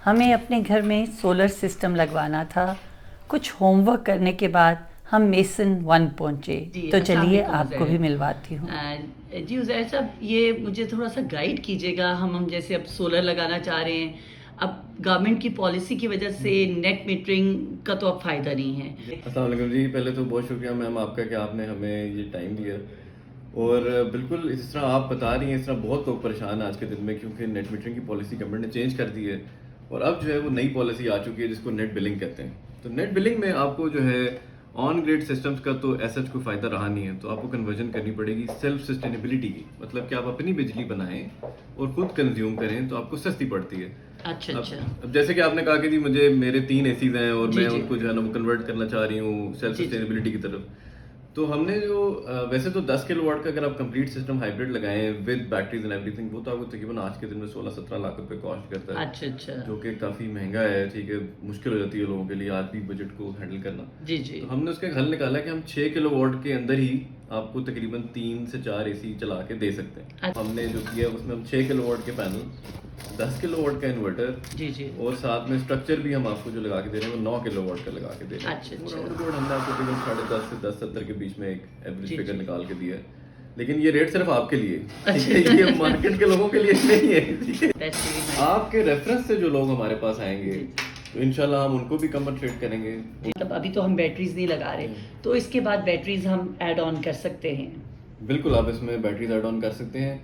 ہمیں اپنے گھر میں سولر سسٹم لگوانا تھا. کچھ ہوم ورک کرنے کے بعد ہم میسن 1 پہنچے. تو چلیے آپ کو بھی ملواتی ہوں. جی عزیر صاحب، یہ مجھے تھوڑا سا گائیڈ کیجیے گا. ہم جیسے اب سولر لگانا چاہ رہے ہیں. اب گورنمنٹ کی پالیسی کی وجہ سے نیٹ میٹرنگ کا تو اب فائدہ نہیں ہے. السلام علیکم جی. پہلے تو بہت شکریہ میم آپ کا کہ آپ نے ہمیں یہ ٹائم دیا. اور بالکل اس طرح آپ بتا رہی ہیں، اس طرح بہت لوگ پریشان ہیں آج کے دن میں، کیونکہ نیٹ میٹرنگ کی پالیسی گورنمنٹ نے چینج کر دی ہے. اور اب جو ہے وہ نئی پالیسی آ چکی ہے جس کو نیٹ بلنگ کہتے ہیں. تو نیٹ بلنگ میں آپ کو جو ہے آن گریڈ سسٹمز کا تو ایسا کوئی فائدہ رہا نہیں ہے. تو آپ کو کنورژن کرنی پڑے گی سیلف سسٹینیبلٹی کی، مطلب کہ آپ اپنی بجلی بنائیں اور خود کنزیوم کریں تو آپ کو سستی پڑتی ہے. اچھا اچھا. اب جیسے کہ آپ نے کہا کہ جی مجھے میرے 3 اے سیز ہیں اور میں ان کو جو ہے نا وہ کنورٹ کرنا چاہ رہی ہوں سیلف سسٹینیبلٹی کی طرف. تو ہم نے جو ویسے تو 10 کلو واٹ کا اگر آپ کمپلیٹ سسٹم ہائبرڈ لگائیں with batteries and every thing, وہ تو آپ کو تقریباً آج کے دن میں 16-17 لاکھ روپے کاسٹ کرتا ہے. اچھا اچھا. جو کہ کافی مہنگا ہے. ٹھیک ہے، مشکل ہو جاتی ہے لوگوں کے لیے آج بھی بجٹ کو ہینڈل کرنا. جی جی. تو ہم نے اس کا ایک حل نکالا کہ ہم 6 کلو واٹ کے اندر ہی آپ کو تقریباً 3 سے 4 اے سی چلا کے دے سکتے ہیں. ہم نے جو کیا اس میں ہم 6 کلو واٹ کے پینل، 10 کلو واٹ کا انورٹر، جی جی، اور ساتھ میں اسٹرکچر بھی ہم آپ کو جو لگا کے دے رہے ہیں وہ 9 کلو واٹ کا لگا کے دے رہے ہیں. اچھا اچھا. ہم نے آپ کو تقریباً 10.5 سے 10.70 کے بیچ میں ایک ایوریج فگر نکال کے دیا ہے. لیکن یہ ریٹ صرف آپ کے لیے، یہ مارکیٹ کے لوگوں کے لیے نہیں ہے. آپ کے ریفرنس سے جو لوگ ہمارے پاس آئیں گے تو انشاءاللہ ہم ان کو بھی کمپنسیٹ کریں گے. مطلب ابھی تو ہم بیٹریز نہیں لگا رہے، تو اس کے بعد بیٹریز ہم ایڈ آن کر سکتے ہیں. بالکل، آپ اس میں بیٹریز ایڈ آن کر سکتے ہیں.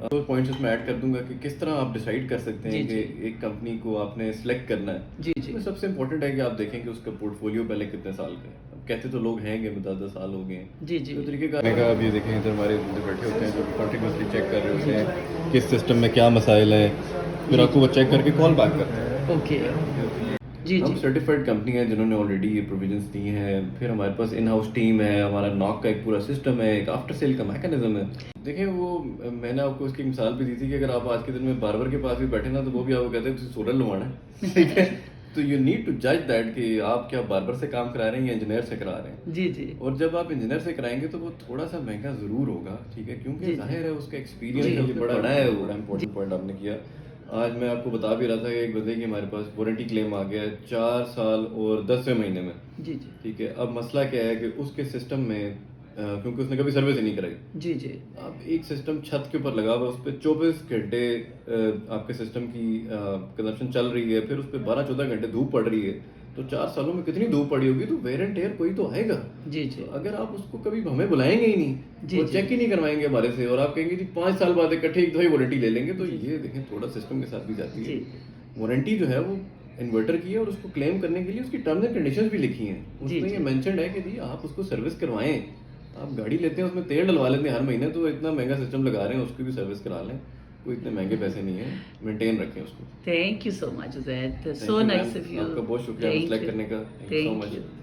دو پوائنٹس اس میں ایڈ کر دوں گا کہ کس طرح آپ ڈیسائیڈ کر سکتے ہیں کہ ایک کمپنی کو آپ نے سلیکٹ کرنا ہے. جی جی. سب سے امپورٹنٹ ہے کہ آپ دیکھیں کہ اس کا پورٹ فولیو پہلے کتنے سال کا ہے. اب کہتے تو لوگ ہیں کہ 10 سال ہو گئے ہیں. جی جی. تو طریقے کا اب یہ دیکھیں ادھر ہمارے بیٹھے ہوتے ہیں جو کنٹینیوسلی چیک کر رہے ہوتے ہیں کس سسٹم میں کیا مسائل ہیں، پھر آپ کو وہ چیک کر کے کال بیک کرتے ہیں. اوکے. جی جی. ہم سرٹیفائڈ کمپنی ہیں جنہوں نے آلریڈی یہ پروویژنس دی ہیں. پھر ہمارے پاس ان ہاؤس ٹیم ہے، ہمارا ناک کا ایک پورا سسٹم ہے، ایک آفٹر سیل کا میکانزم ہے. دیکھیں وہ میں نے آپ کو اس کی مثال بھی دی تھی کہ اگر آپ آج کے دن میں باربر کے پاس بھی بیٹھے نا تو وہ بھی آپ کو کہتے ہیں تجھے سولر لگوانا ہے. ٹھیک ہے، تو یو نیڈ ٹو جج دیٹ کہ آپ کیا باربر سے کام کرا رہے ہیں یا انجینئر سے کرا رہے ہیں. جی جی. اور جب آپ انجینئر سے کرائیں گے تو وہ تھوڑا سا مہنگا ضرور ہوگا. ٹھیک ہے، کیونکہ ظاہر ہے اس کا ایکسپیرینس بڑا ہے. وہ امپورٹنٹ پوائنٹ آپ نے کیا. آج میں آپ کو بتا بھی رہا تھا کہ ایک بندے کی ہمارے پاس وارنٹی کلیم آ گیا ہے 4 سال اور 10ویں مہینے میں. جی جی. ٹھیک ہے، اب مسئلہ کیا ہے کہ اس کے سسٹم میں کیونکہ اس نے کبھی سروس ہی نہیں کرائی. جی جی. اب ایک سسٹم چھت کے اوپر لگا ہوا، اس پہ 24 گھنٹے آپ کے سسٹم کی کنزمپشن چل رہی ہے، پھر اس پہ 12-14 گھنٹے دھوپ پڑ رہی ہے. تو 4 سالوں میں کتنی دھوپ پڑی ہوگی؟ تو ویئر اینڈ ٹیئر کوئی تو آئے گا. جی جی. اگر آپ اس کو کبھی ہمیں بلائیں گے ہی نہیں اور چیک ہی نہیں کروائیں گے ہمارے سے، اور آپ کہیں گے جی 5 سال بعد اکٹھے ایک دفعہ وارنٹی لے لیں گے، تو یہ دیکھیں تھوڑا سسٹم کے ساتھ بھی جاتی ہے. وارنٹی جو ہے وہ انورٹر کی ہے اور اس کو کلیم کرنے کے لیے اس کی ٹرمز اینڈ کنڈیشنز بھی لکھی ہیں. اس میں یہ مینشنڈ ہے کہ جی آپ اس کو سروس کروائیں. آپ گاڑی لیتے ہیں اس میں تیل ڈلوا لیتے ہیں ہر مہینے، تو اتنا مہنگا سسٹم لگا رہے ہیں اس کی بھی سروس کرا لیں. کوئی اتنے مہنگے پیسے نہیں ہیں، مینٹین رکھیں اس کو. Thank you so much Zaid, so nice of you. آپ کا بہت شکریہ سلیکٹ کرنے کا. Thank you so much.